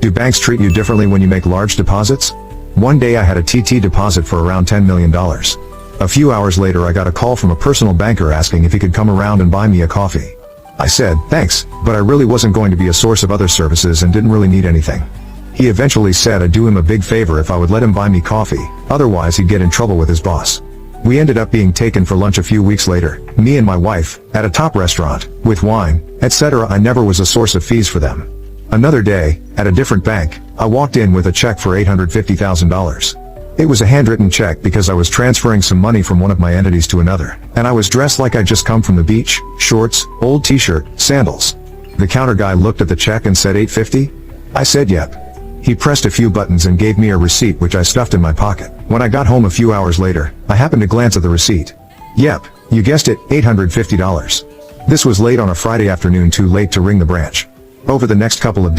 Do banks treat you differently when you make large deposits? One day I had a TT deposit for around $10 million. A few hours later I got a call from a personal banker asking if he could come around and buy me a coffee. I said, thanks, but I really wasn't going to be a source of other services and didn't really need anything. He eventually said I'd do him a big favor if I would let him buy me coffee, otherwise he'd get in trouble with his boss. We ended up being taken for lunch a few weeks later, me and my wife, at a top restaurant, with wine, etc. I never was a source of fees for them. Another day, at a different bank, I walked in with a check for $850,000. It was a handwritten check because I was transferring some money from one of my entities to another, and I was dressed like I'd just come from the beach, shorts, old t-shirt, sandals. The counter guy looked at the check and said $850? I said yep. He pressed a few buttons and gave me a receipt which I stuffed in my pocket. When I got home a few hours later, I happened to glance at the receipt. Yep, you guessed it, $850. This was late on a Friday afternoon, too late to ring the branch. Over the next couple of days,